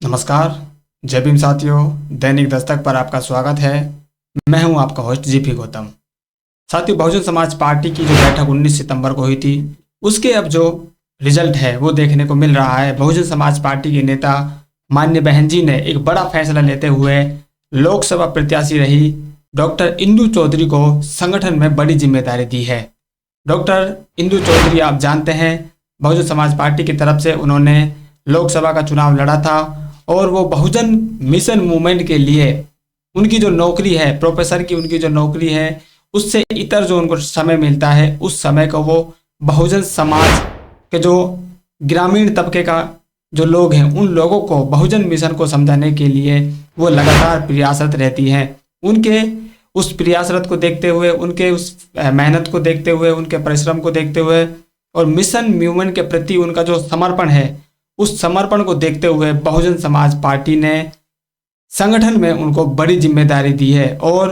नमस्कार। जय भीम साथियों, दैनिक दस्तक पर आपका स्वागत है। मैं हूं आपका होस्ट जीपी गौतम। साथियों, बहुजन समाज पार्टी की जो बैठक 19 सितंबर को हुई थी, उसके अब जो रिजल्ट है वो देखने को मिल रहा है। बहुजन समाज पार्टी के नेता माननीय बहन जी ने एक बड़ा फैसला लेते हुए लोकसभा प्रत्याशी रही डॉक्टर इंदु चौधरी को संगठन में बड़ी जिम्मेदारी दी है। डॉक्टर इंदु चौधरी, आप जानते हैं, बहुजन समाज पार्टी की तरफ से उन्होंने लोकसभा का चुनाव लड़ा था और वो बहुजन मिशन मूवमेंट के लिए उनकी जो नौकरी है, प्रोफेसर की उनकी जो नौकरी है, उससे इतर जो उनको समय मिलता है, उस समय को वो बहुजन समाज के जो ग्रामीण तबके का जो लोग हैं, उन लोगों को बहुजन मिशन को समझाने के लिए वो लगातार प्रयासरत रहती हैं। उनके उस प्रयासरत को देखते हुए, उनके उस मेहनत को देखते हुए, उनके परिश्रम को देखते हुए और मिशन मूवमेंट के प्रति उनका जो समर्पण है, उस समर्पण को देखते हुए बहुजन समाज पार्टी ने संगठन में उनको बड़ी जिम्मेदारी दी है। और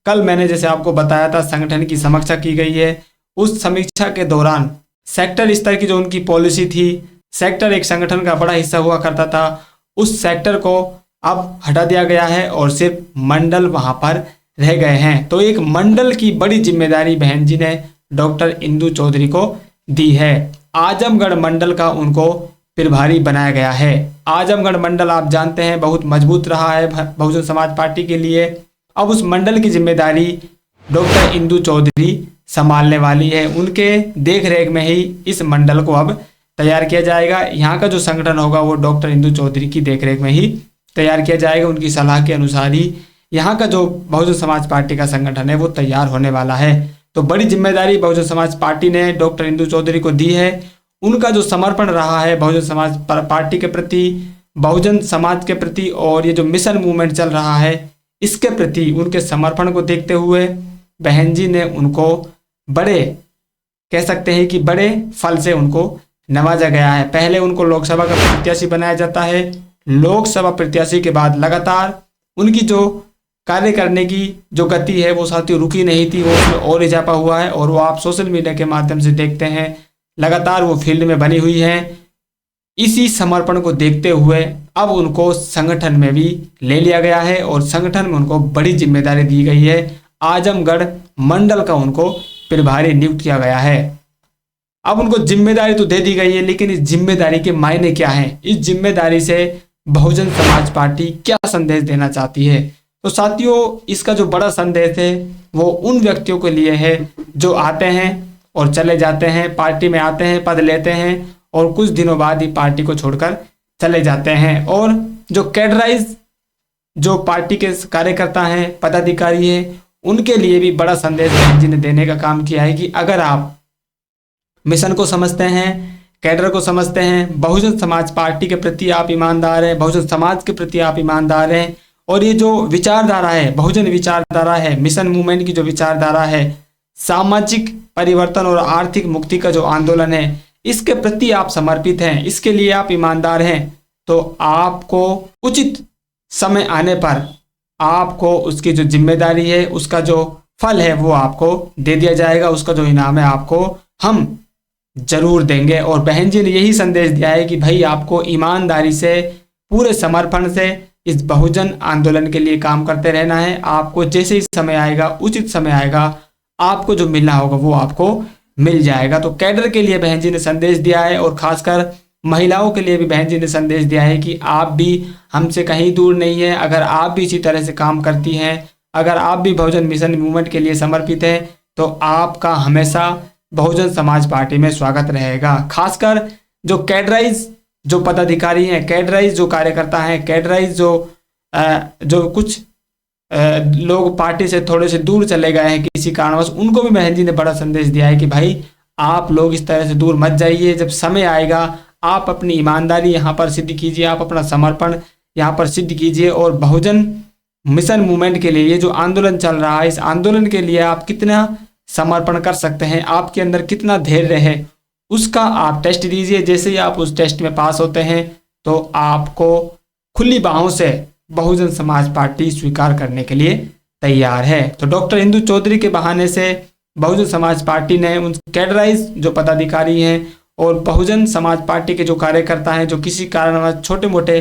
कल मैंने जैसे आपको बताया था, संगठन की समीक्षा की गई है। उस समीक्षा के दौरान सेक्टर स्तर की जो उनकी पॉलिसी थी, सेक्टर एक संगठन का बड़ा हिस्सा हुआ करता था, उस सेक्टर को अब हटा दिया गया है और सिर्फ मंडल वहां पर रह गए हैं। तो एक मंडल की बड़ी जिम्मेदारी बहन जी ने डॉक्टर इंदु चौधरी को दी है। आजमगढ़ मंडल का उनको प्रभारी बनाया गया है। आजमगढ़ मंडल आप जानते हैं बहुत मजबूत रहा है बहुजन समाज पार्टी के लिए। अब उस मंडल की जिम्मेदारी डॉक्टर इंदु चौधरी संभालने वाली है। उनके देख रेख में ही इस मंडल को अब तैयार किया जाएगा। यहाँ का जो संगठन होगा वो डॉक्टर इंदु चौधरी की देख रेख में ही तैयार किया जाएगा। उनकी सलाह के अनुसार ही यहाँ का जो बहुजन समाज पार्टी का संगठन है वो तैयार होने वाला है। तो बड़ी जिम्मेदारी बहुजन समाज पार्टी ने डॉक्टर इंदु चौधरी को दी है। उनका जो समर्पण रहा है बहुजन समाज पार्टी के प्रति, बहुजन समाज के प्रति और ये जो मिशन मूवमेंट चल रहा है, इसके प्रति उनके समर्पण को देखते हुए बहन जी ने उनको बड़े, कह सकते हैं कि बड़े फल से उनको नवाजा गया है। पहले उनको लोकसभा का प्रत्याशी बनाया जाता है। लोकसभा प्रत्याशी के बाद लगातार उनकी जो कार्य करने की जो गति है वो साथियों रुकी नहीं थी, वो उसमें और इजाफा हुआ है। और वो आप सोशल मीडिया के माध्यम से देखते हैं, लगातार वो फील्ड में बनी हुई हैं। इसी समर्पण को देखते हुए अब उनको संगठन में भी ले लिया गया है और संगठन में उनको बड़ी जिम्मेदारी दी गई है। आजमगढ़ मंडल का उनको प्रभारी नियुक्त किया गया है। अब उनको जिम्मेदारी तो दे दी गई है, लेकिन इस जिम्मेदारी के मायने क्या हैं? इस जिम्मेदारी से बहुजन समाज पार्टी क्या संदेश देना चाहती है? तो साथियों, इसका जो बड़ा संदेश है वो उन व्यक्तियों के लिए है जो आते हैं और चले जाते हैं, पार्टी में आते हैं, पद लेते हैं और कुछ दिनों बाद ही पार्टी को छोड़कर चले जाते हैं। और जो कैडराइज जो पार्टी के कार्यकर्ता हैं, पदाधिकारी हैं, उनके लिए भी बड़ा संदेश बहन जी ने देने का काम किया है कि अगर आप मिशन को समझते हैं, कैडर को समझते हैं, बहुजन समाज पार्टी के प्रति आप ईमानदार हैं, बहुजन समाज के प्रति आप ईमानदार हैं और ये जो विचारधारा है, बहुजन विचारधारा है, मिशन मूवमेंट की जो विचारधारा है, सामाजिक परिवर्तन और आर्थिक मुक्ति का जो आंदोलन है, इसके प्रति आप समर्पित हैं, इसके लिए आप ईमानदार हैं, तो आपको उचित समय आने पर आपको उसकी जो जिम्मेदारी है, उसका जो फल है वो आपको दे दिया जाएगा। उसका जो इनाम है आपको हम जरूर देंगे। और बहन जी ने यही संदेश दिया है कि भाई आपको ईमानदारी से, पूरे समर्पण से इस बहुजन आंदोलन के लिए काम करते रहना है। आपको जैसे ही समय आएगा, उचित समय आएगा, आपको जो मिलना होगा वो आपको मिल जाएगा। तो कैडर के लिए बहन जी ने संदेश दिया है और खासकर महिलाओं के लिए भी बहन जी ने संदेश दिया है कि आप भी हमसे कहीं दूर नहीं है। अगर आप भी इसी तरह से काम करती हैं, अगर आप भी बहुजन मिशन मूवमेंट के लिए समर्पित हैं, तो आपका हमेशा बहुजन समाज पार्टी में स्वागत रहेगा। खासकर जो कैडराइज जो पदाधिकारी हैं, कैडराइज जो कार्यकर्ता हैं, कैडराइज जो कुछ लोग पार्टी से थोड़े से दूर चले गए हैं किसी कारणवश, उनको भी बहन जी ने बड़ा संदेश दिया है कि भाई आप लोग इस तरह से दूर मत जाइए। जब समय आएगा आप अपनी ईमानदारी यहाँ पर सिद्ध कीजिए, आप अपना समर्पण यहाँ पर सिद्ध कीजिए और बहुजन मिशन मूवमेंट के लिए ये जो आंदोलन चल रहा है, इस आंदोलन के लिए आप कितना समर्पण कर सकते हैं, आपके अंदर कितना धैर्य है, उसका आप टेस्ट दीजिए। जैसे ही आप उस टेस्ट में पास होते हैं तो आपको खुली बाहों से बहुजन समाज पार्टी स्वीकार करने के लिए तैयार है। तो डॉक्टर इंदु चौधरी के बहाने से बहुजन समाज पार्टी ने उन कैडराइज जो पदाधिकारी हैं और बहुजन समाज पार्टी के जो कार्यकर्ता हैं, जो किसी कारणवश छोटे मोटे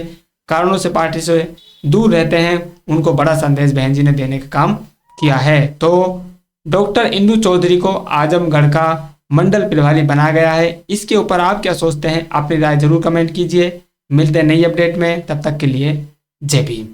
कारणों से पार्टी से दूर रहते हैं, उनको बड़ा संदेश बहन जी ने देने का काम किया है। तो डॉक्टर इंदु चौधरी को आजमगढ़ का मंडल प्रभारी बनाया गया है। इसके ऊपर आप क्या सोचते हैं? अपनी राय जरूर कमेंट कीजिए। मिलते हैं नई अपडेट में, तब तक के लिए जय भीम।